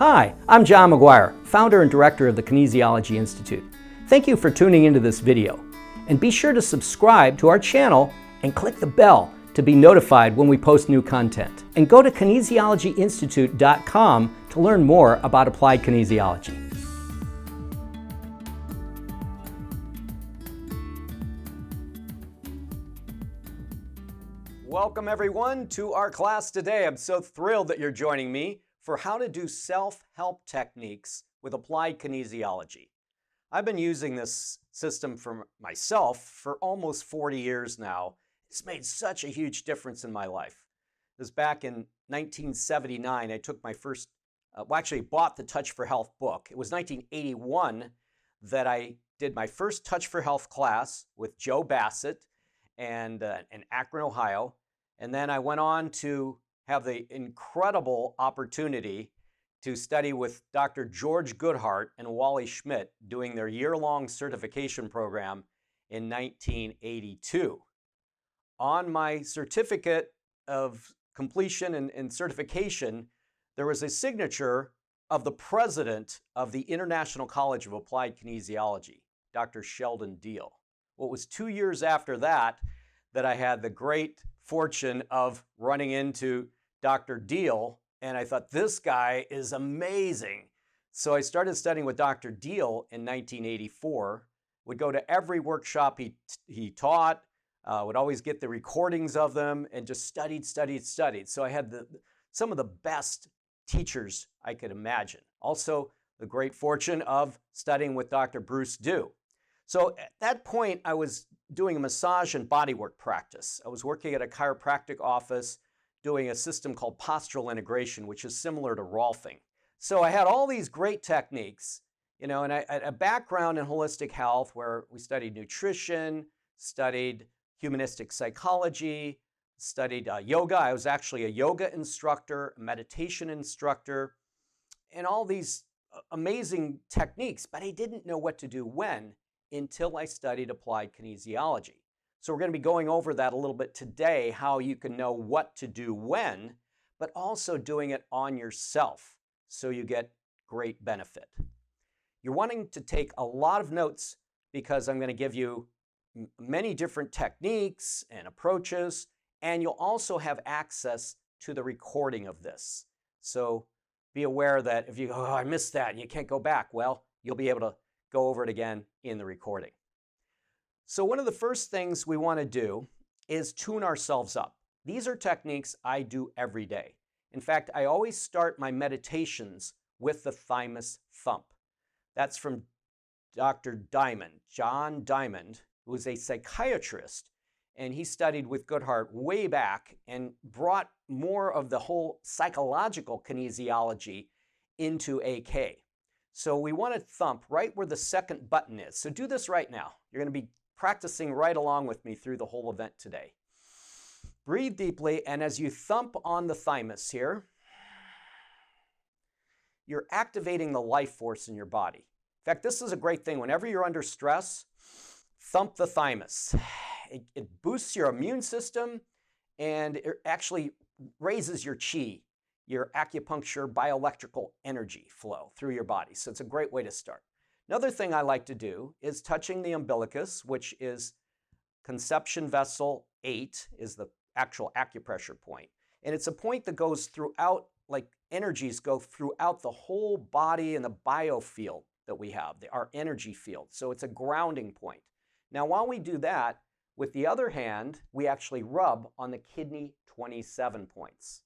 Hi, I'm John McGuire, founder and director of the Kinesiology Institute. Thank you for tuning into this video. And be sure to subscribe to our channel and click the bell to be notified when we post new content. And go to kinesiologyinstitute.com to learn more about applied kinesiology. Welcome everyone to our class today. I'm so thrilled that you're joining me for how to do self-help techniques with applied kinesiology. I've been using this system for myself for almost 40 years now. It's made such a huge difference in my life. It was back in 1979, I took my first, actually bought the Touch for Health book. It was 1981 that I did my first Touch for Health class with Joe Bassett and in Akron, Ohio. And then I went on to have the incredible opportunity to study with Dr. George Goodhart and Wally Schmidt doing their year-long certification program in 1982. On my certificate of completion and certification, there was a signature of the president of the International College of Applied Kinesiology, Dr. Sheldon Deal. Well, it was 2 years after that that I had the great fortune of running into Dr. Deal, and I thought, this guy is amazing. So I started studying with Dr. Deal in 1984, would go to every workshop he taught, would always get the recordings of them, and just studied. So I had some of the best teachers I could imagine. Also, the great fortune of studying with Dr. Bruce Dew. So at that point, I was doing a massage and bodywork practice. I was working at a chiropractic office doing a system called postural integration, which is similar to Rolfing. So I had all these great techniques, and I had a background in holistic health where we studied nutrition, studied humanistic psychology, studied yoga. I was actually a yoga instructor, a meditation instructor, and all these amazing techniques, but I didn't know what to do when until I studied applied kinesiology. So we're going to be going over that a little bit today, how you can know what to do when, but also doing it on yourself so you get great benefit. You're wanting to take a lot of notes because I'm going to give you many different techniques and approaches, and you'll also have access to the recording of this. So be aware that if you go, oh, I missed that, and you can't go back, well, you'll be able to go over it again in the recording. So one of the first things we want to do is tune ourselves up. These are techniques I do every day. In fact, I always start my meditations with the thymus thump. That's from Dr. Diamond, John Diamond, who was a psychiatrist, and he studied with Goodhart way back and brought more of the whole psychological kinesiology into AK. So we want to thump right where the second button is. So do this right now. You're going to be practicing right along with me through the whole event today. Breathe deeply, and as you thump on the thymus here, you're activating the life force in your body. In fact, this is a great thing. Whenever you're under stress, thump the thymus. It boosts your immune system, and it actually raises your chi, your acupuncture bioelectrical energy flow through your body. So it's a great way to start. Another thing I like to do is touching the umbilicus, which is conception vessel 8 is the actual acupressure point. And it's a point that goes throughout, like energies go throughout the whole body and the biofield that we have, our energy field. So it's a grounding point. Now, while we do that, with the other hand, we actually rub on the kidney 27 points.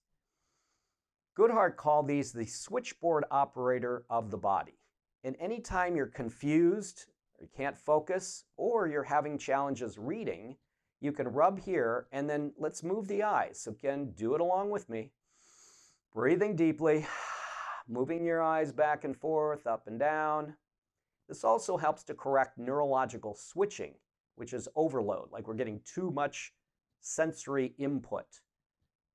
Goodhart called these the switchboard operator of the body. And anytime you're confused, you can't focus, or you're having challenges reading, you can rub here, and then let's move the eyes. So again, do it along with me. Breathing deeply, moving your eyes back and forth, up and down. This also helps to correct neurological switching, which is overload, like we're getting too much sensory input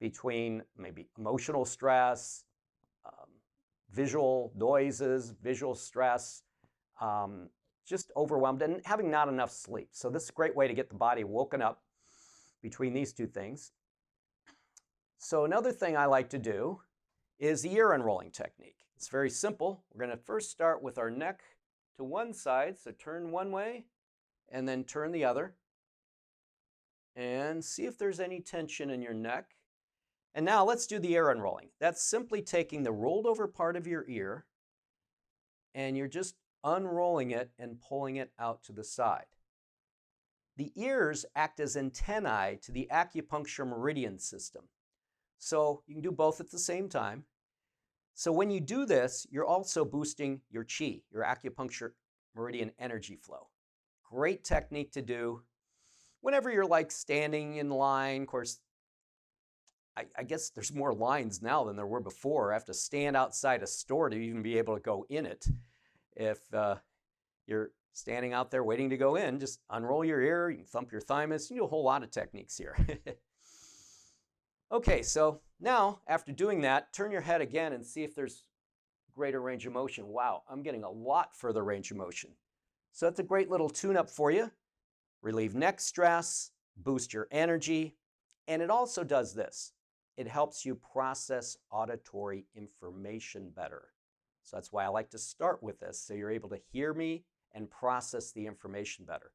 between maybe emotional stress, visual noises, visual stress, just overwhelmed and having not enough sleep. So this is a great way to get the body woken up between these two things. So another thing I like to do is the ear unrolling technique. It's very simple. We're going to first start with our neck to one side, so turn one way and then turn the other. And see if there's any tension in your neck. And now let's do the ear unrolling. That's simply taking the rolled over part of your ear and you're just unrolling it and pulling it out to the side. The ears act as antennae to the acupuncture meridian system. So you can do both at the same time. So when you do this, you're also boosting your chi, your acupuncture meridian energy flow. Great technique to do whenever you're like standing in line. Of course, I guess there's more lines now than there were before. I have to stand outside a store to even be able to go in it. If you're standing out there waiting to go in, just unroll your ear, you can thump your thymus, you can do a whole lot of techniques here. Okay, so now after doing that, turn your head again and see if there's greater range of motion. Wow, I'm getting a lot further range of motion. So that's a great little tune-up for you. Relieve neck stress, boost your energy, and it also does this. It helps you process auditory information better. So that's why I like to start with this, so you're able to hear me and process the information better.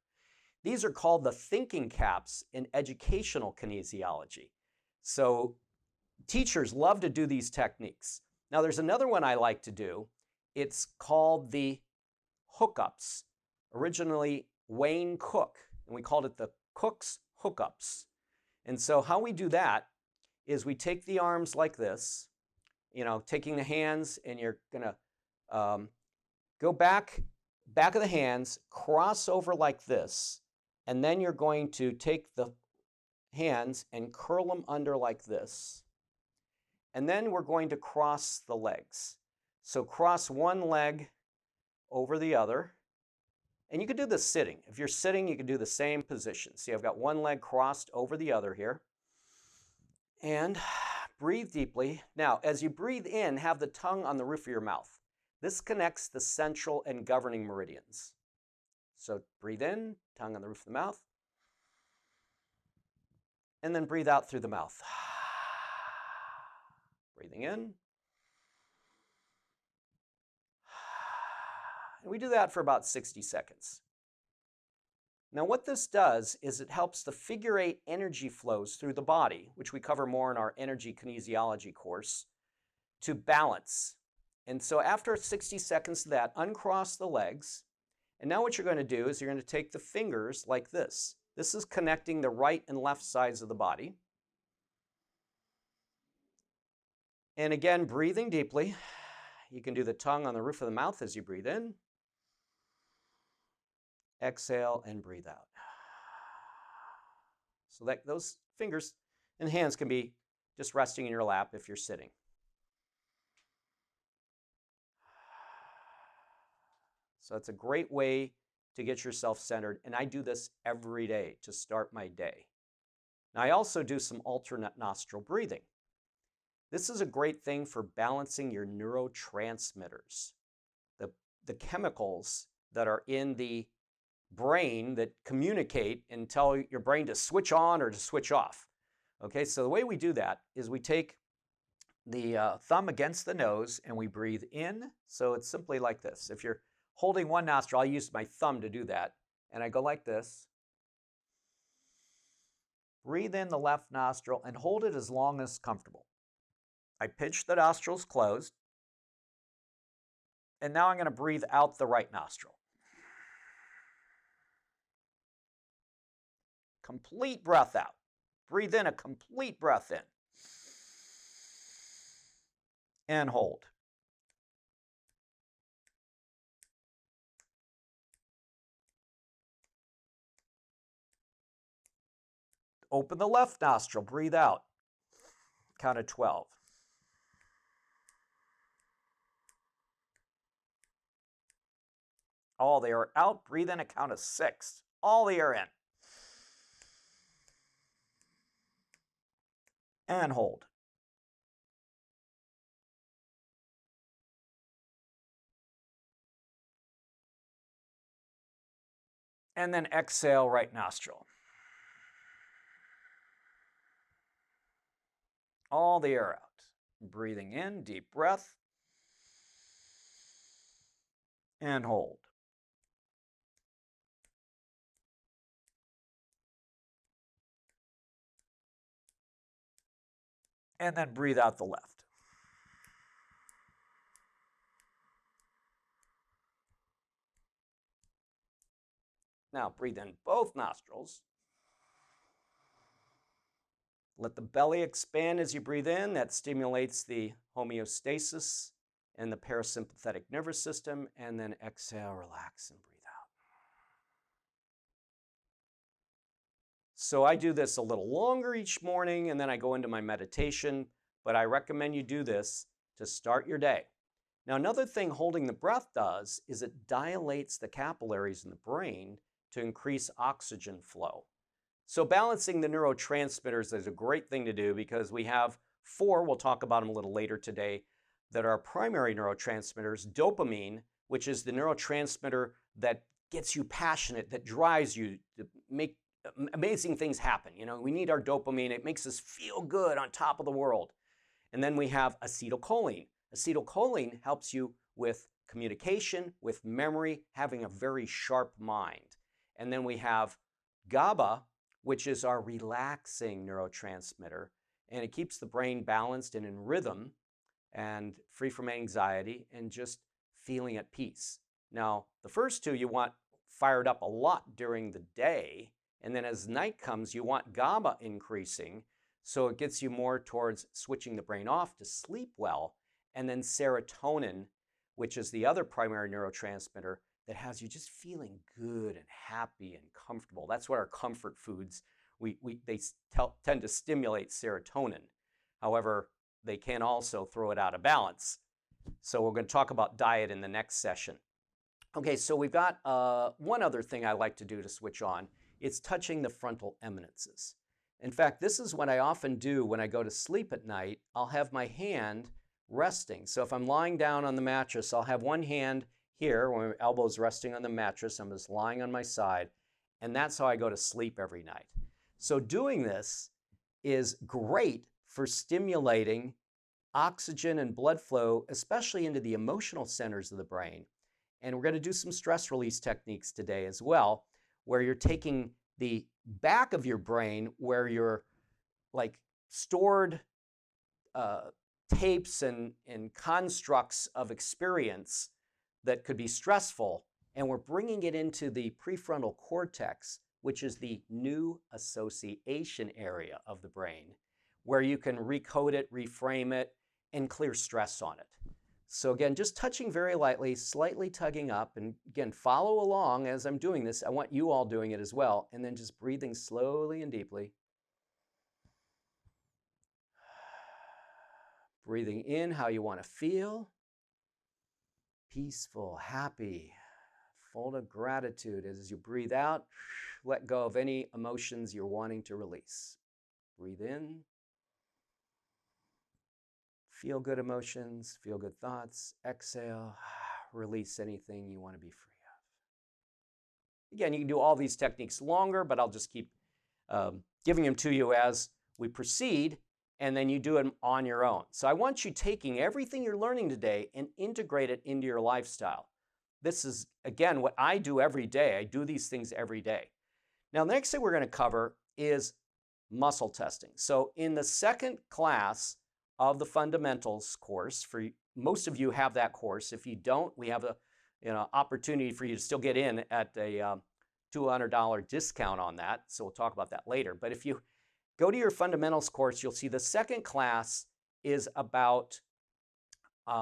These are called the thinking caps in educational kinesiology. So teachers love to do these techniques. Now there's another one I like to do. It's called the hookups. Originally Wayne Cook, and we called it the Cook's hookups. And so how we do that is we take the arms like this, taking the hands, and you're gonna go back of the hands, cross over like this, and then you're going to take the hands and curl them under like this. And then we're going to cross the legs. So cross one leg over the other. And you could do this sitting. If you're sitting, you can do the same position. See, I've got one leg crossed over the other here. And breathe deeply. Now, as you breathe in, have the tongue on the roof of your mouth. This connects the central and governing meridians. So breathe in, tongue on the roof of the mouth. And then breathe out through the mouth. Breathing in. And we do that for about 60 seconds. Now what this does is it helps the figure 8 energy flows through the body, which we cover more in our Energy Kinesiology course, to balance. And so after 60 seconds of that, uncross the legs. And now what you're going to do is you're going to take the fingers like this. This is connecting the right and left sides of the body. And again, breathing deeply. You can do the tongue on the roof of the mouth as you breathe in. Exhale and breathe out. So that those fingers and hands can be just resting in your lap if you're sitting. So it's a great way to get yourself centered, and I do this every day to start my day. Now I also do some alternate nostril breathing. This is a great thing for balancing your neurotransmitters, the chemicals that are in the brain that communicate and tell your brain to switch on or to switch off. Okay, so the way we do that is we take the thumb against the nose and we breathe in. So it's simply like this. If you're holding one nostril, I use my thumb to do that, and I go like this. Breathe in the left nostril and hold it as long as comfortable. I pinch the nostrils closed, and now I'm going to breathe out the right nostril. Complete breath out. Breathe in a complete breath in. And hold. Open the left nostril, breathe out. Count of 12. All the air out, breathe in a count of 6. All the air in. And hold. And then exhale, right nostril. All the air out. Breathing in, deep breath, and hold. And then breathe out the left. Now breathe in both nostrils. Let the belly expand as you breathe in. That stimulates the homeostasis and the parasympathetic nervous system. And then exhale, relax, and breathe out. So I do this a little longer each morning, and then I go into my meditation. But I recommend you do this to start your day. Now, another thing holding the breath does is it dilates the capillaries in the brain to increase oxygen flow. So balancing the neurotransmitters is a great thing to do because we have 4, we'll talk about them a little later today, that are primary neurotransmitters. Dopamine, which is the neurotransmitter that gets you passionate, that drives you to make amazing things happen. You know, we need our dopamine. It makes us feel good on top of the world. And then we have acetylcholine. Acetylcholine helps you with communication, with memory, having a very sharp mind. And then we have GABA, which is our relaxing neurotransmitter, and it keeps the brain balanced and in rhythm and free from anxiety and just feeling at peace. Now, the first 2 you want fired up a lot during the day, and then as night comes, you want GABA increasing, so it gets you more towards switching the brain off to sleep well, and then serotonin, which is the other primary neurotransmitter, that has you just feeling good and happy and comfortable. That's what our comfort foods, they tend to stimulate serotonin. However, they can also throw it out of balance. So we're going to talk about diet in the next session. Okay, so we've got one other thing I like to do to switch on. It's touching the frontal eminences. In fact, this is what I often do when I go to sleep at night. I'll have my hand resting. So if I'm lying down on the mattress, I'll have one hand here, where my elbow's resting on the mattress. I'm just lying on my side, and that's how I go to sleep every night. So doing this is great for stimulating oxygen and blood flow, especially into the emotional centers of the brain. And we're going to do some stress release techniques today as well, where you're taking the back of your brain, where you're like stored tapes and constructs of experience that could be stressful, and we're bringing it into the prefrontal cortex, which is the new association area of the brain, where you can recode it, reframe it, and clear stress on it. So again, just touching very lightly, slightly tugging up, and again, follow along as I'm doing this. I want you all doing it as well, and then just breathing slowly and deeply. Breathing in how you want to feel. Peaceful, happy, full of gratitude. As you breathe out, let go of any emotions you're wanting to release. Breathe in. Feel good emotions, feel good thoughts. Exhale, release anything you want to be free of. Again, you can do all these techniques longer, but I'll just keep giving them to you as we proceed, and then you do them on your own. So I want you taking everything you're learning today and integrate it into your lifestyle. This is, again, what I do every day. I do these things every day. Now, the next thing we're going to cover is muscle testing. So in the second class of the fundamentals course, for most of you have that course. If you don't, we have a opportunity for you to still get in at a $200 discount on that. So we'll talk about that later. But if you go to your fundamentals course, you'll see the second class is about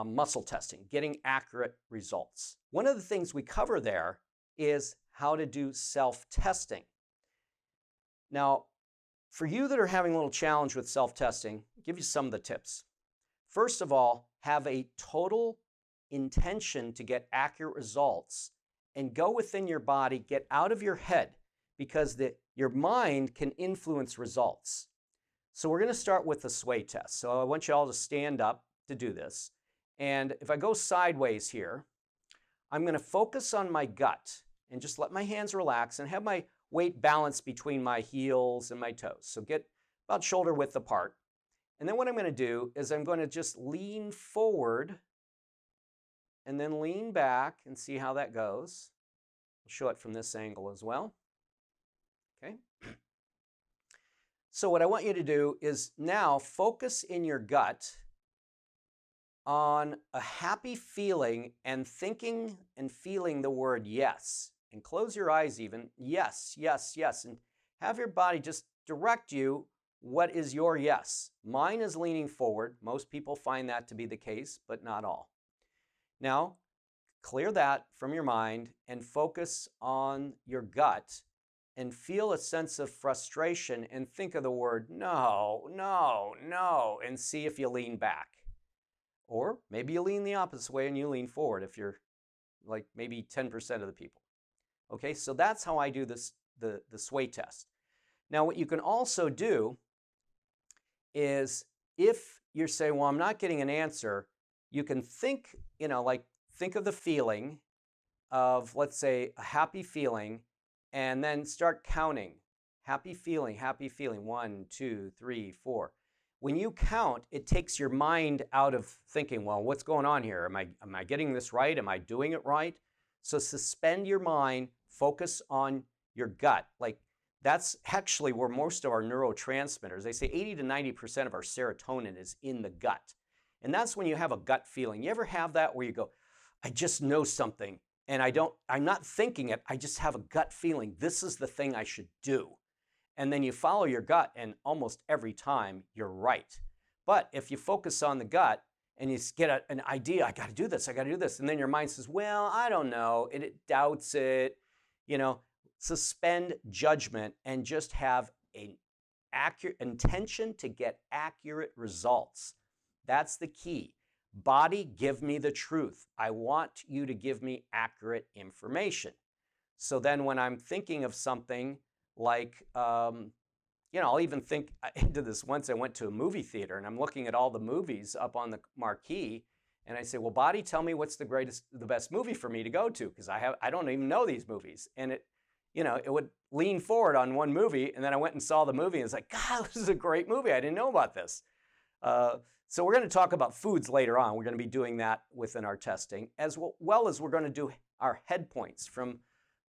muscle testing, getting accurate results. One of the things we cover there is how to do self-testing. Now, for you that are having a little challenge with self-testing, I'll give you some of the tips. First of all, have a total intention to get accurate results and go within your body, get out of your head, because your mind can influence results. So we're going to start with the sway test. So I want you all to stand up to do this. And if I go sideways here, I'm going to focus on my gut and just let my hands relax and have my weight balanced between my heels and my toes. So get about shoulder width apart. And then what I'm going to do is I'm going to just lean forward and then lean back and see how that goes. I'll show it from this angle as well. Okay. So what I want you to do is now focus in your gut on a happy feeling and thinking and feeling the word yes. And close your eyes even. Yes, yes, yes. And have your body just direct you what is your yes. Mine is leaning forward. Most people find that to be the case, but not all. Now, clear that from your mind and focus on your gut and feel a sense of frustration and think of the word no, no, no, and see if you lean back. Or maybe you lean the opposite way and you lean forward if you're like maybe 10% of the people. Okay, so that's how I do this, the sway test. Now, what you can also do is if you're saying, well, I'm not getting an answer, you can think, like think of the feeling of, let's say, a happy feeling, and then start counting. Happy feeling, 1, 2, 3, 4. When you count, it takes your mind out of thinking, well, what's going on here? Am I getting this right? Am I doing it right? So suspend your mind, focus on your gut. Like that's actually where most of our neurotransmitters, they say 80 to 90% of our serotonin is in the gut. And that's when you have a gut feeling. You ever have that where you go, I just know something and I'm not thinking it, I just have a gut feeling. This is the thing I should do. And then you follow your gut, and almost every time you're right. But if you focus on the gut and you get an idea, I got to do this, and then your mind says, well, I don't know, and it doubts it, suspend judgment and just have an accurate intention to get accurate results. That's the key. Body, give me the truth. I want you to give me accurate information. So then when I'm thinking of something, like, I'll even think into this once. I went to a movie theater and I'm looking at all the movies up on the marquee, and I say, well, body, tell me what's the best movie for me to go to, because I don't even know these movies. And it would lean forward on one movie, and then I went and saw the movie, and it's like, God, this is a great movie. I didn't know about this. So we're going to talk about foods later on. We're going to be doing that within our testing, as well as we're going to do our head points from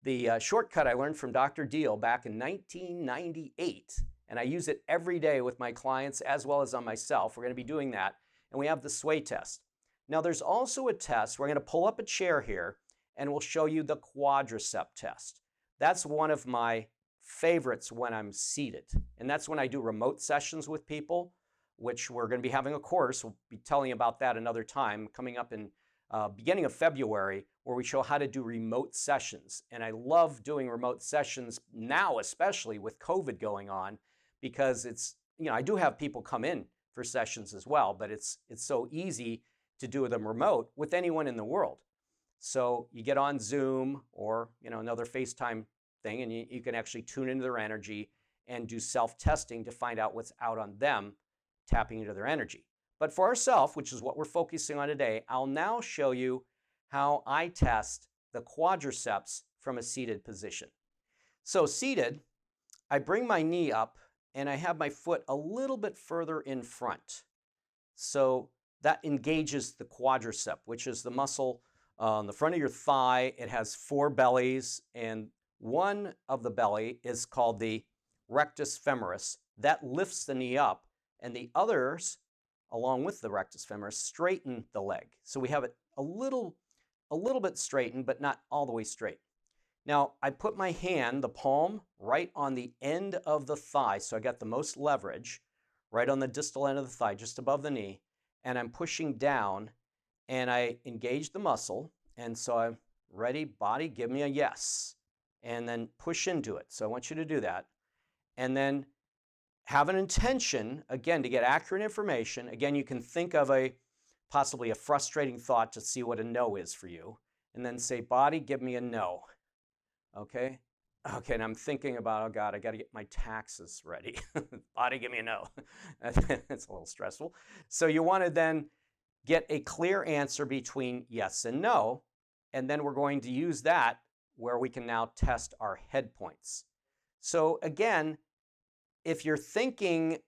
the shortcut I learned from Dr. Deal back in 1998, and I use it every day with my clients as well as on myself. We're going to be doing that, and we have the sway test. Now, there's also a test. We're going to pull up a chair here, and we'll show you the quadricep test. That's one of my favorites when I'm seated, and that's when I do remote sessions with people, which we're going to be having a course. We'll be telling you about that another time coming up in beginning of February, where we show how to do remote sessions. And I love doing remote sessions now, especially with COVID going on, because it's, I do have people come in for sessions as well, but it's so easy to do them remote with anyone in the world. So you get on Zoom or, another FaceTime thing, and you can actually tune into their energy and do self-testing to find out what's out on them, tapping into their energy. But for ourselves, which is what we're focusing on today, I'll now show you how I test the quadriceps from a seated position. So seated, I bring my knee up and I have my foot a little bit further in front. So that engages the quadricep, which is the muscle on the front of your thigh. It has 4 bellies, and one of the belly is called the rectus femoris. That lifts the knee up, and the others, along with the rectus femoris, straighten the leg. So we have it a little bit straightened, but not all the way straight. Now, I put my hand, the palm, right on the end of the thigh, so I got the most leverage, right on the distal end of the thigh, just above the knee, and I'm pushing down, and I engage the muscle, and so I'm ready, body, give me a yes, and then push into it. So I want you to do that, and then have an intention, again, to get accurate information. Again, you can think of possibly a frustrating thought to see what a no is for you, and then say, body, give me a no. Okay, and I'm thinking about, oh God, I got to get my taxes ready. Body, give me a no. It's a little stressful. So you want to then get a clear answer between yes and no, and then we're going to use that where we can now test our head points. So again, if you're thinking,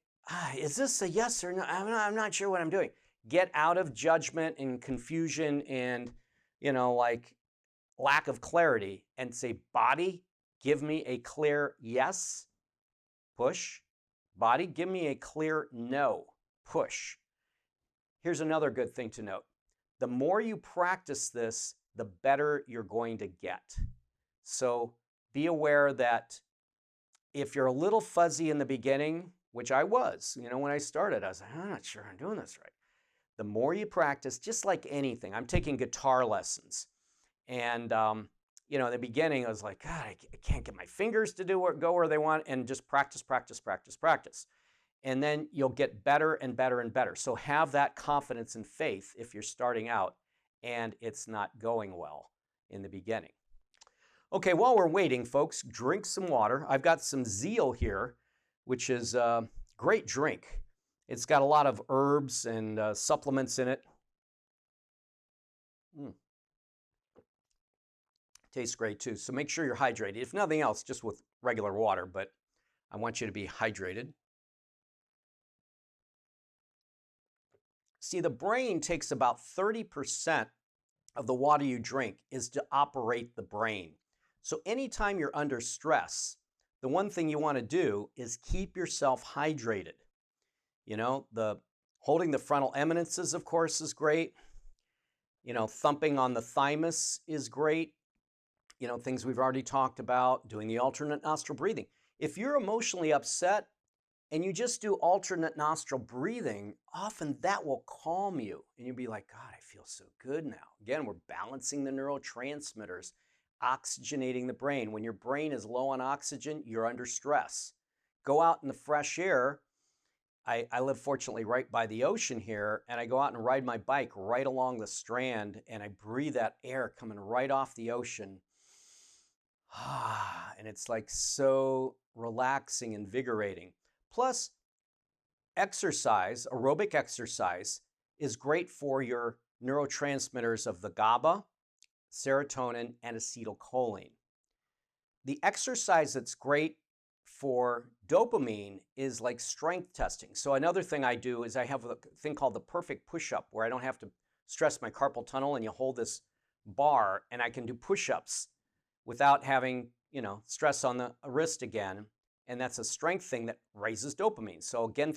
is this a yes or no? I'm not sure what I'm doing. Get out of judgment and confusion and, like lack of clarity and say, body, give me a clear yes, push. Body, give me a clear no, push. Here's another good thing to note. The more you practice this, the better you're going to get. So be aware that if you're a little fuzzy in the beginning, which I was, when I started, I was like, I'm not sure I'm doing this right. The more you practice, just like anything, I'm taking guitar lessons. And, in the beginning, I was like, God, I can't get my fingers to go where they want, and just practice, practice, practice, practice. And then you'll get better and better and better. So have that confidence and faith if you're starting out and it's not going well in the beginning. Okay, while we're waiting, folks, drink some water. I've got some Zeal here, which is a great drink. It's got a lot of herbs and supplements in it. Tastes great too. So make sure you're hydrated. If nothing else, just with regular water, but I want you to be hydrated. See, the brain takes about 30% of the water you drink is to operate the brain. So anytime you're under stress, the one thing you want to do is keep yourself hydrated. The holding the frontal eminences, of course, is great. Thumping on the thymus is great. Things we've already talked about, doing the alternate nostril breathing. If you're emotionally upset and you just do alternate nostril breathing, often that will calm you. And you'll be like, God, I feel so good now. Again, we're balancing the neurotransmitters, oxygenating the brain. When your brain is low on oxygen, you're under stress. Go out in the fresh air. I live fortunately right by the ocean here, and I go out and ride my bike right along the strand, and I breathe that air coming right off the ocean. And it's like so relaxing, invigorating. Plus, exercise, aerobic exercise, is great for your neurotransmitters of the GABA, serotonin, and acetylcholine. The exercise that's great for dopamine is like strength testing. So another thing I do is I have a thing called the perfect push-up, where I don't have to stress my carpal tunnel, and you hold this bar and I can do push-ups without having, stress on the wrist again. And that's a strength thing that raises dopamine. So again,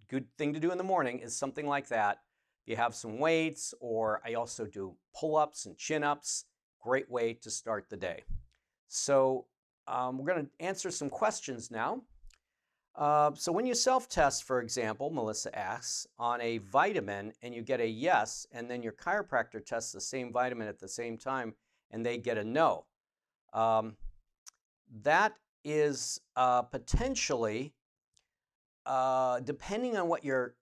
good thing to do in the morning is something like that. If you have some weights, or I also do pull-ups and chin-ups, great way to start the day. So we're going to answer some questions now. So when you self-test, for example, Melissa asks, on a vitamin and you get a yes, and then your chiropractor tests the same vitamin at the same time and they get a no. That is potentially, depending on what you're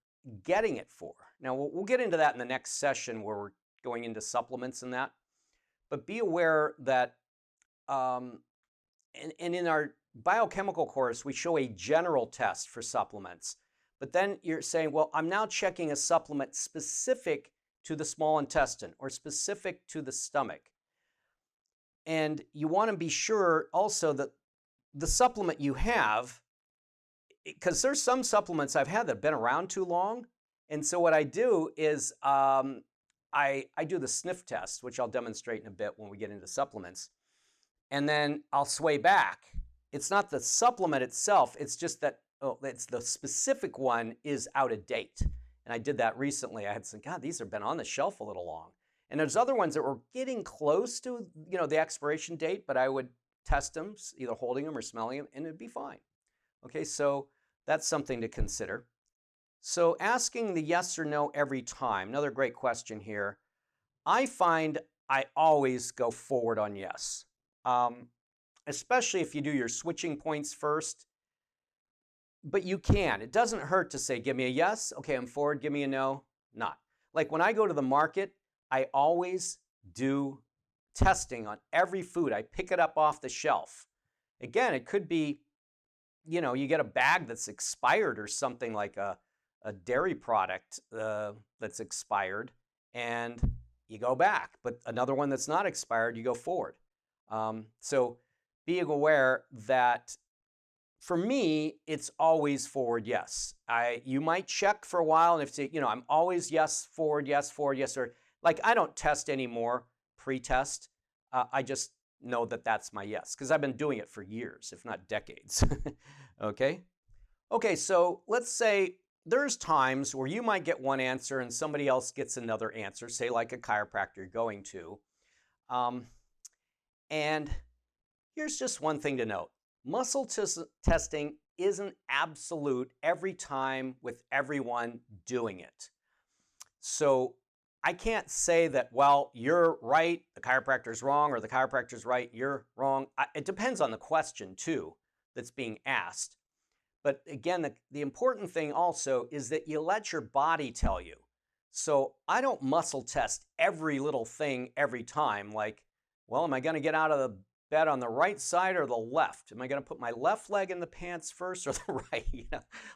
getting it for. Now, we'll get into that in the next session where we're going into supplements and that. But be aware that, and in our biochemical course, we show a general test for supplements. But then you're saying, well, I'm now checking a supplement specific to the small intestine or specific to the stomach. And you want to be sure also that the supplement you have, because there's some supplements I've had that have been around too long. And so what I do is I do the sniff test, which I'll demonstrate in a bit when we get into supplements. And then I'll sway back. It's not the supplement itself. It's just that it's the specific one is out of date. And I did that recently. I had said, God, these have been on the shelf a little long. And there's other ones that were getting close to, the expiration date, but I would test them, either holding them or smelling them, and it'd be fine. Okay, so that's something to consider. So asking the yes or no every time, another great question here. I find I always go forward on yes, especially if you do your switching points first. But you can. It doesn't hurt to say, give me a yes. Okay, I'm forward. Give me a no. Not. Like when I go to the market, I always do testing on every food. I pick it up off the shelf. Again, it could be, you get a bag that's expired or something like a dairy product that's expired, and you go back. But another one that's not expired, you go forward. So being aware that For me, it's always forward yes. You might check for a while, and if I'm always yes, forward, yes, or like I don't test anymore pre-test. I just know that that's my yes because I've been doing it for years, if not decades. Okay. Okay, so let's say there's times where you might get one answer and somebody else gets another answer, say like a chiropractor you're going to. Um, and here's just one thing to note. Testing isn't absolute every time with everyone doing it. So I can't say that, well, you're right, the chiropractor's wrong, or the chiropractor's right, you're wrong. It depends on the question too that's being asked. But again, the important thing also is that you let your body tell you. So I don't muscle test every little thing every time. Like, well, am I going to get out of the bed on the right side or the left? Am I going to put my left leg in the pants first or the right?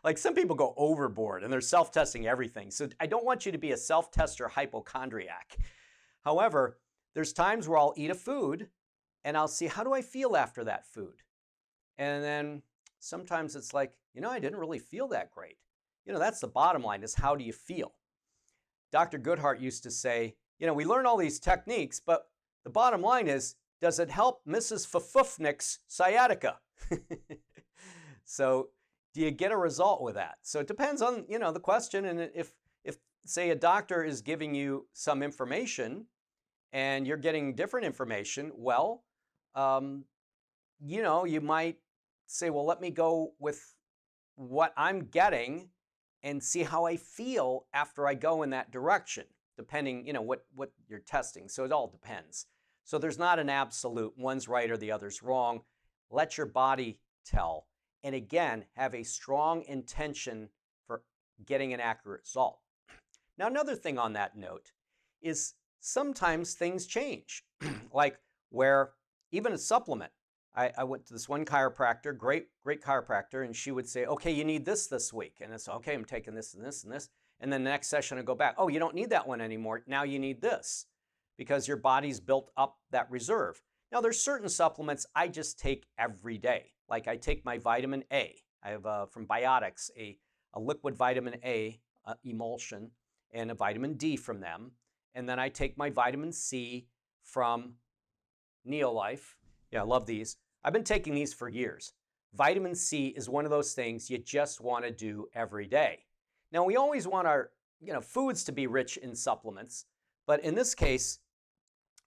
Like some people go overboard and they're self-testing everything. So I don't want you to be a self-tester hypochondriac. However, there's times where I'll eat a food and I'll see, how do I feel after that food? And then sometimes it's like, I didn't really feel that great. That's the bottom line, is how do you feel? Dr. Goodhart used to say, we learn all these techniques, but the bottom line is, does it help Mrs. Fafufnik's sciatica? So do you get a result with that? So it depends on, the question. And if say a doctor is giving you some information and you're getting different information, well, you might say, well, let me go with what I'm getting and see how I feel after I go in that direction, depending, what you're testing. So it all depends. So there's not an absolute, one's right or the other's wrong. Let your body tell. And again, have a strong intention for getting an accurate result. Now, another thing on that note is sometimes things change, like where even a supplement. I went to this one chiropractor, great chiropractor, and she would say, okay, you need this week. And it's okay, I'm taking this and this and this. And then the next session I go back, oh, you don't need that one anymore. Now you need this because your body's built up that reserve. Now there's certain supplements I just take every day. Like I take my vitamin A. I have from Biotics, a liquid vitamin A emulsion and a vitamin D from them. And then I take my vitamin C from Neolife. Yeah, I love these. I've been taking these for years. Vitamin C is one of those things you just want to do every day. Now, we always want our foods to be rich in supplements, but in this case,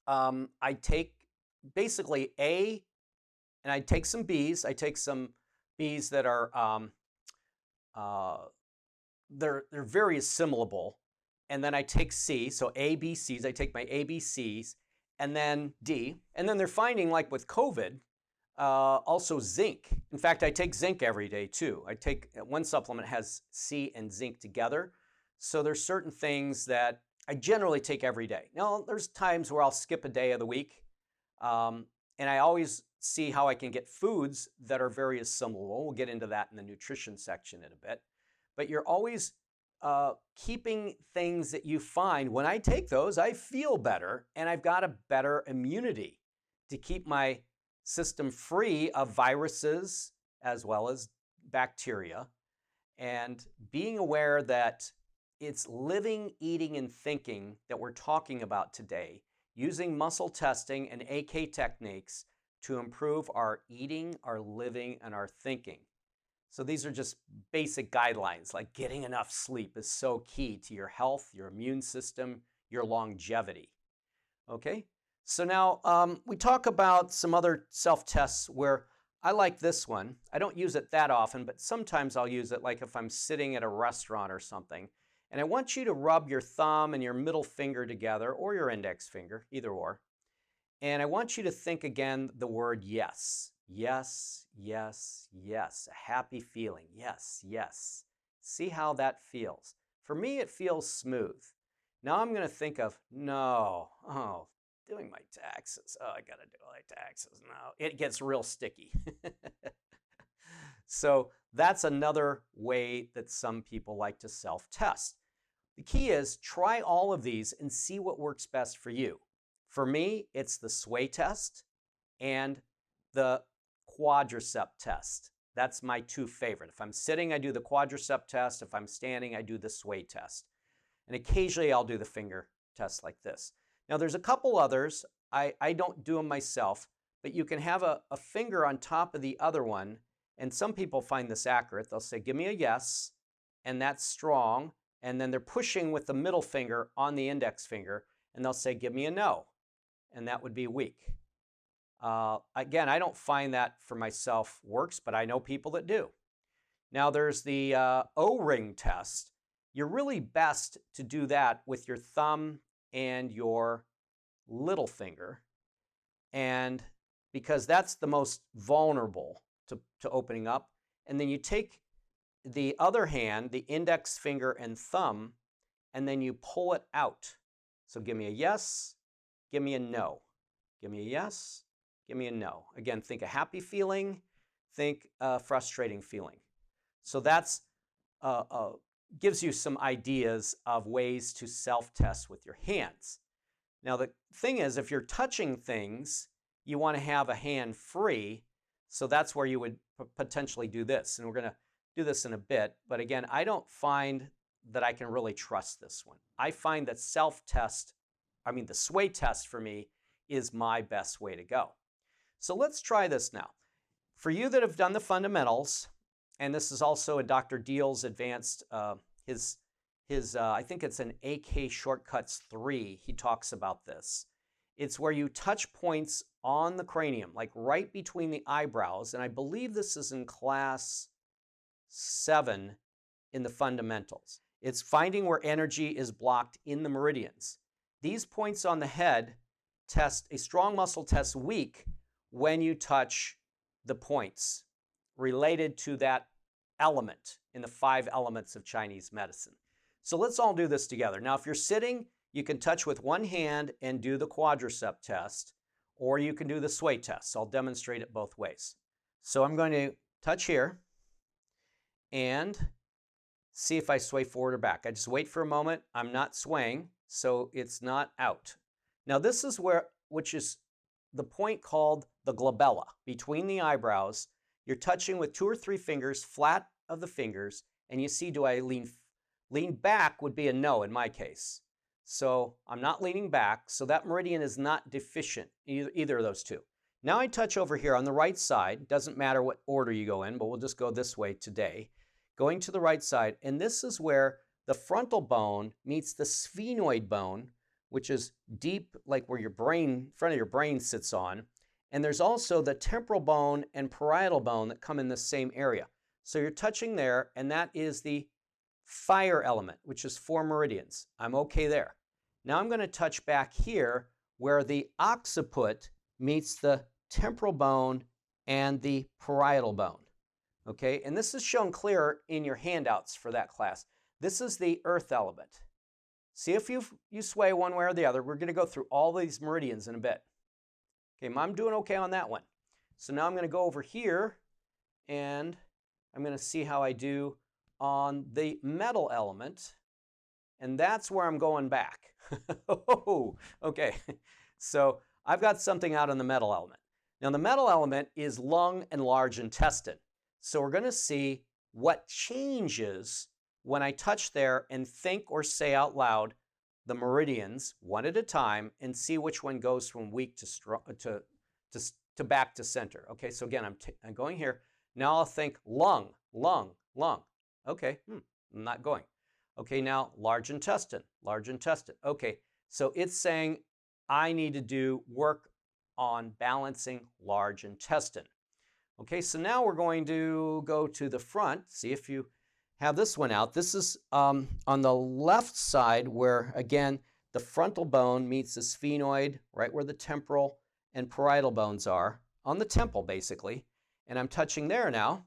I take basically A, and I take some Bs. I take some Bs that are they're very assimilable, and then I take C. So A, B, Cs. I take my A, B, Cs. And then D. And then they're finding, like with COVID, also zinc. In fact, I take zinc every day too. I take one supplement has C and zinc together. So there's certain things that I generally take every day. Now, there's times where I'll skip a day of the week. And I always see how I can get foods that are very assimilable. We'll get into that in the nutrition section in a bit. But you're always keeping things that you find. When I take those, I feel better and I've got a better immunity to keep my system free of viruses as well as bacteria. And being aware that it's living, eating, and thinking that we're talking about today, using muscle testing and AK techniques to improve our eating, our living, and our thinking. So these are just basic guidelines, like getting enough sleep is so key to your health, your immune system, your longevity. Okay, so now we talk about some other self-tests where I like this one. I don't use it that often, but sometimes I'll use it like if I'm sitting at a restaurant or something. And I want you to rub your thumb and your middle finger together, or your index finger, either or. And I want you to think again the word yes. Yes, yes, yes. A happy feeling. Yes, yes. See how that feels. For me, it feels smooth. Now I'm going to think of, no, oh, doing my taxes. Oh, I got to do my taxes now. It gets real sticky. So that's another way that some people like to self-test. The key is try all of these and see what works best for you. For me, it's the sway test and the quadricep test. That's my two favorite. If I'm sitting, I do the quadricep test. If I'm standing, I do the sway test. And occasionally I'll do the finger test like this. Now there's a couple others. I don't do them myself, but you can have a finger on top of the other one. And some people find this accurate. They'll say, give me a yes, and that's strong. And then they're pushing with the middle finger on the index finger, and they'll say, give me a no, and that would be weak. Again, I don't find that for myself works, but I know people that do. Now there's the O-ring test. You're really best to do that with your thumb and your little finger, and because that's the most vulnerable to opening up. And then you take the other hand, the index finger and thumb, and then you pull it out. So give me a yes, give me a no. Give me a yes, give me a no. Again, think a happy feeling, think a frustrating feeling. So that's gives you some ideas of ways to self-test with your hands. Now the thing is, if you're touching things, you want to have a hand free, so that's where you would potentially do this. And we're going to do this in a bit, but again, I don't find that I can really trust this one. I find that the sway test for me is my best way to go. So let's try this now. For you that have done the fundamentals, and this is also in Dr. Deal's advanced, I think it's an AK Shortcuts 3, he talks about this. It's where you touch points on the cranium, like right between the eyebrows, and I believe this is in class 7 in the fundamentals. It's finding where energy is blocked in the meridians. These points on the head test, a strong muscle tests weak when you touch the points related to that element in the 5 elements of Chinese medicine. So let's all do this together. Now, if you're sitting, you can touch with one hand and do the quadricep test, or you can do the sway test. So I'll demonstrate it both ways. So I'm going to touch here and see if I sway forward or back. I just wait for a moment. I'm not swaying, so it's not out. Now this is which is the point called the glabella, between the eyebrows. You're touching with 2 or 3 fingers, flat of the fingers, and you see, do I lean back would be a no in my case. So I'm not leaning back, so that meridian is not deficient, either of those two. Now I touch over here on the right side. Doesn't matter what order you go in, but we'll just go this way today. Going to the right side, and this is where the frontal bone meets the sphenoid bone, which is deep, like where your brain, front of your brain sits on. And there's also the temporal bone and parietal bone that come in the same area. So you're touching there, and that is the fire element, which is 4 meridians. I'm okay there. Now I'm going to touch back here where the occiput meets the temporal bone and the parietal bone. Okay, and this is shown clearer in your handouts for that class. This is the earth element. See if you sway one way or the other. We're going to go through all these meridians in a bit. Okay, I'm doing okay on that one. So now I'm going to go over here and I'm going to see how I do on the metal element, and that's where I'm going back. Okay, so I've got something out on the metal element. Now the metal element is lung and large intestine. So we're going to see what changes when I touch there and think or say out loud the meridians one at a time and see which one goes from weak to strong to back to center. Okay, so again, I'm going here. Now I'll think lung, lung, lung. Okay, I'm not going. Okay, now large intestine, large intestine. Okay, so it's saying I need to do work on balancing large intestine. Okay, so now we're going to go to the front, see if you have this one out. This is on the left side where, again, the frontal bone meets the sphenoid, right where the temporal and parietal bones are, on the temple basically. And I'm touching there now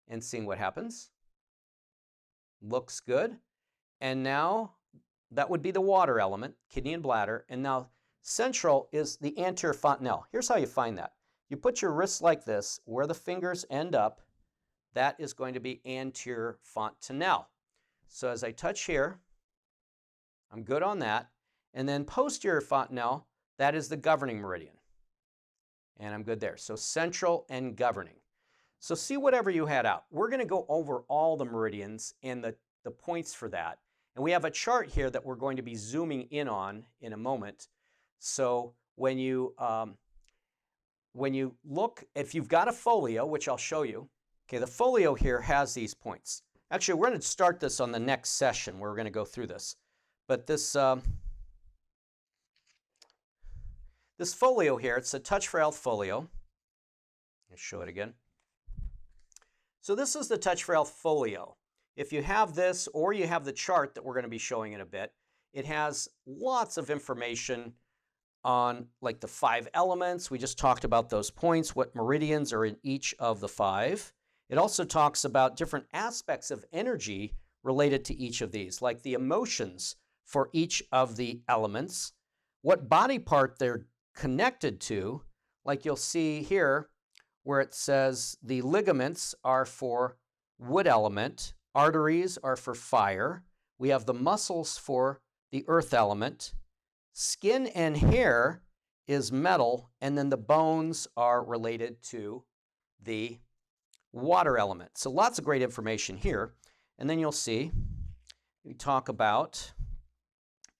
and seeing what happens. Looks good. And now that would be the water element, kidney and bladder. And now central is the anterior fontanelle. Here's how you find that. You put your wrists like this, where the fingers end up, that is going to be anterior fontanelle. So as I touch here, I'm good on that. And then posterior fontanelle, that is the governing meridian. And I'm good there. So central and governing. So see whatever you had out. We're going to go over all the meridians and the points for that. And we have a chart here that we're going to be zooming in on in a moment. So when you look, if you've got a folio, which I'll show you, okay, the folio here has these points. Actually, we're going to start this on the next session where we're going to go through this. But this folio here, it's a Touch for Health folio. Let's show it again. So this is the Touch for Health folio. If you have this or you have the chart that we're going to be showing in a bit, it has lots of information on like the 5 elements. We just talked about those points, what meridians are in each of the 5. It also talks about different aspects of energy related to each of these, like the emotions for each of the elements, what body part they're connected to, like you'll see here where it says the ligaments are for wood element, arteries are for fire, we have the muscles for the earth element, skin and hair is metal, and then the bones are related to the water element. So lots of great information here. And then you'll see we talk about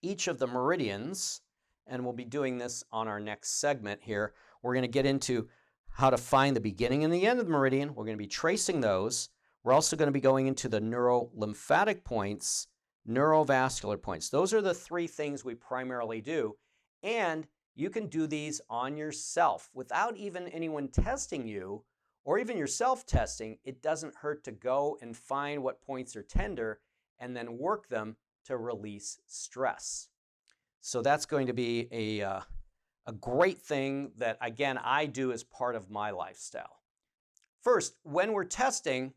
each of the meridians, and we'll be doing this on our next segment here. We're going to get into how to find the beginning and the end of the meridian. We're going to be tracing those. We're also going to be going into the neurolymphatic points, neurovascular points. Those are the 3 things we primarily do. And you can do these on yourself without even anyone testing you or even yourself testing. It doesn't hurt to go and find what points are tender and then work them to release stress. So that's going to be a great thing that, again, I do as part of my lifestyle. First, when we're testing,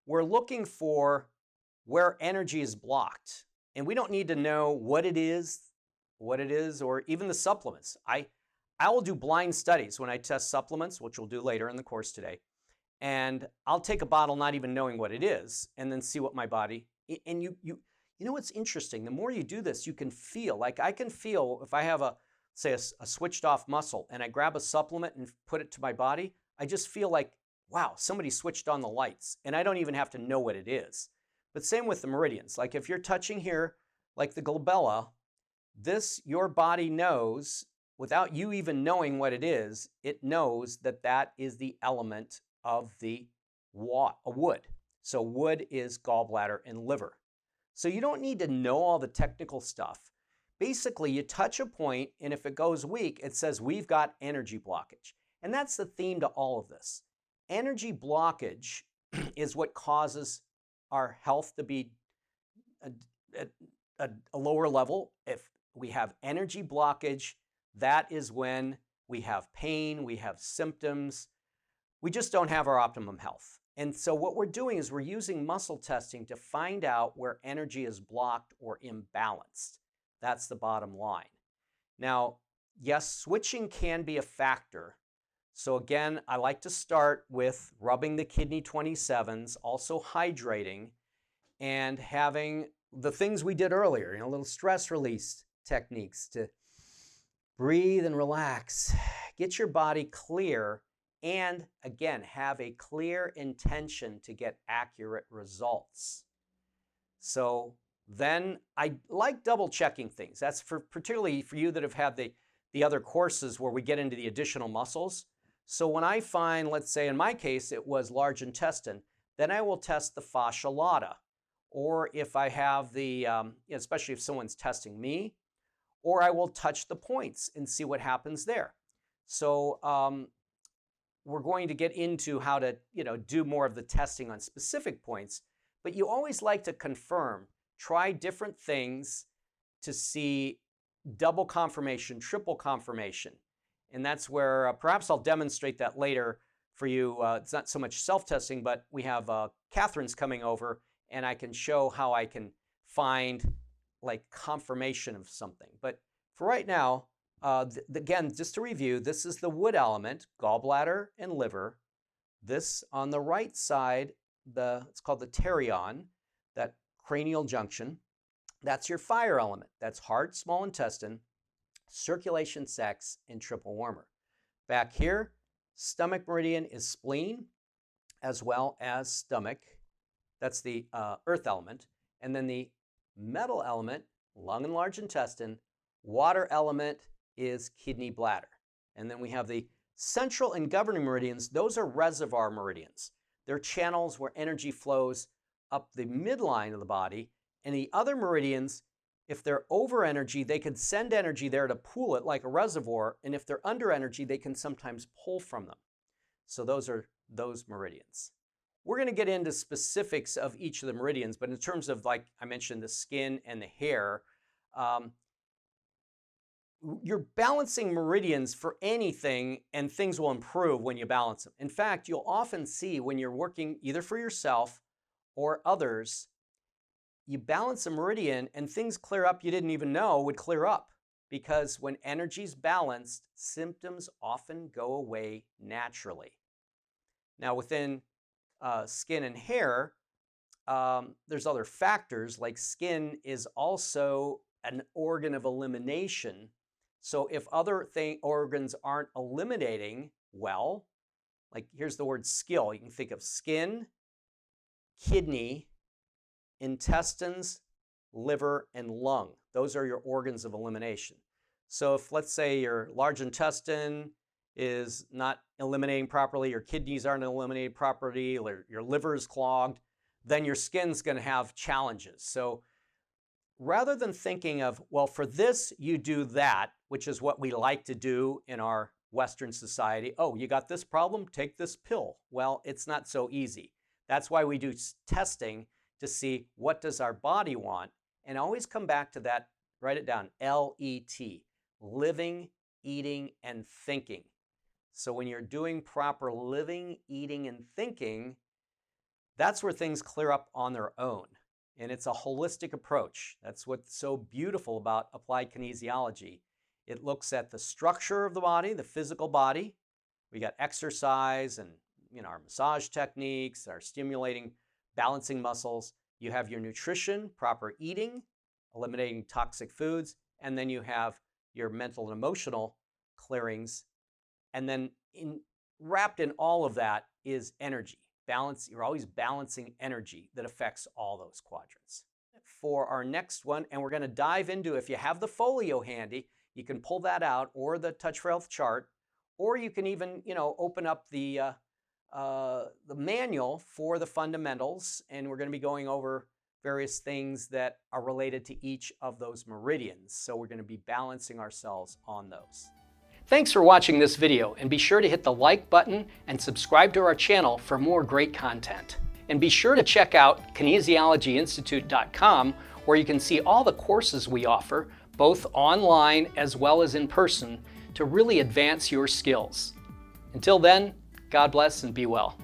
we're looking for where energy is blocked. And we don't need to know what it is, or even the supplements. I will do blind studies when I test supplements, which we'll do later in the course today. And I'll take a bottle not even knowing what it is and then see what my body, and you know what's interesting? The more you do this, you can feel, like I can feel if I have say a switched off muscle and I grab a supplement and put it to my body, I just feel like, wow, somebody switched on the lights and I don't even have to know what it is. But same with the meridians. Like if you're touching here, like the glabella, this, your body knows, without you even knowing what it is, it knows that that is the element of the wood. So wood is gallbladder and liver. So you don't need to know all the technical stuff. Basically, you touch a point, and if it goes weak, it says we've got energy blockage. And that's the theme to all of this. Energy blockage is what causes our health to be at a lower level. If we have energy blockage, that is when we have pain, we have symptoms. We just don't have our optimum health. And so what we're doing is we're using muscle testing to find out where energy is blocked or imbalanced. That's the bottom line. Now, yes, switching can be a factor. So again, I like to start with rubbing the kidney 27s, also hydrating, and having the things we did earlier, a little stress release techniques to breathe and relax, get your body clear, and again, have a clear intention to get accurate results. So then I like double checking things. That's particularly for you that have had the other courses where we get into the additional muscles. So when I find, let's say in my case, it was large intestine, then I will test the fascia lata. Or if I have the, especially if someone's testing me, or I will touch the points and see what happens there. So we're going to get into how to, do more of the testing on specific points, but you always like to confirm, try different things to see double confirmation, triple confirmation. And that's where perhaps I'll demonstrate that later for you. It's not so much self-testing, but we have Catherine's coming over and I can show how I can find like confirmation of something. But for right now, again, just to review, this is the wood element, gallbladder and liver. This on the right side, it's called the pterion, that cranial junction. That's your fire element. That's heart, small intestine, circulation, sex, and triple warmer. Back here, stomach meridian is spleen. as well as stomach. That's the earth element. And then the metal element, lung and large intestine. Water element is kidney, bladder. And then we have the central and governing meridians. Those are reservoir meridians. They're channels where energy flows up the midline of the body. And the other meridians, if they're over energy, they can send energy there to pool it like a reservoir. And if they're under energy, they can sometimes pull from them. So those are those meridians. We're going to get into specifics of each of the meridians, but in terms of, like I mentioned, the skin and the hair, you're balancing meridians for anything, and things will improve when you balance them. In fact, you'll often see when you're working either for yourself or others, you balance a meridian and things clear up you didn't even know would clear up. Because when energy's balanced, symptoms often go away naturally. Now, within skin and hair, there's other factors, like skin is also an organ of elimination. So if other organs aren't eliminating well, like here's the word skill. You can think of skin, kidney, intestines, liver, and lung. Those are your organs of elimination. So if, let's say, your large intestine is not eliminating properly, your kidneys aren't eliminating properly, or your liver is clogged, then your skin's going to have challenges. So rather than thinking of, well, for this you do that, which is what we like to do in our Western society. Oh, you got this problem? Take this pill. Well, it's not so easy. That's why we do testing to see what does our body want, and always come back to that, write it down, L-E-T, living, eating, and thinking. So when you're doing proper living, eating, and thinking, that's where things clear up on their own. And it's a holistic approach. That's what's so beautiful about applied kinesiology. It looks at the structure of the body, the physical body. We got exercise and our massage techniques, our stimulating, balancing muscles. You have your nutrition, proper eating, eliminating toxic foods, and then you have your mental and emotional clearings. And then wrapped in all of that is energy. Balance, you're always balancing energy that affects all those quadrants. For our next one, and we're going to dive into, if you have the folio handy, you can pull that out, or the Touch for Health chart, or you can even, open up the manual for the fundamentals, and we're going to be going over various things that are related to each of those meridians. So we're going to be balancing ourselves on those. Thanks for watching this video, and be sure to hit the like button and subscribe to our channel for more great content. And be sure to check out kinesiologyinstitute.com, where you can see all the courses we offer, both online as well as in person, to really advance your skills. Until then, God bless and be well.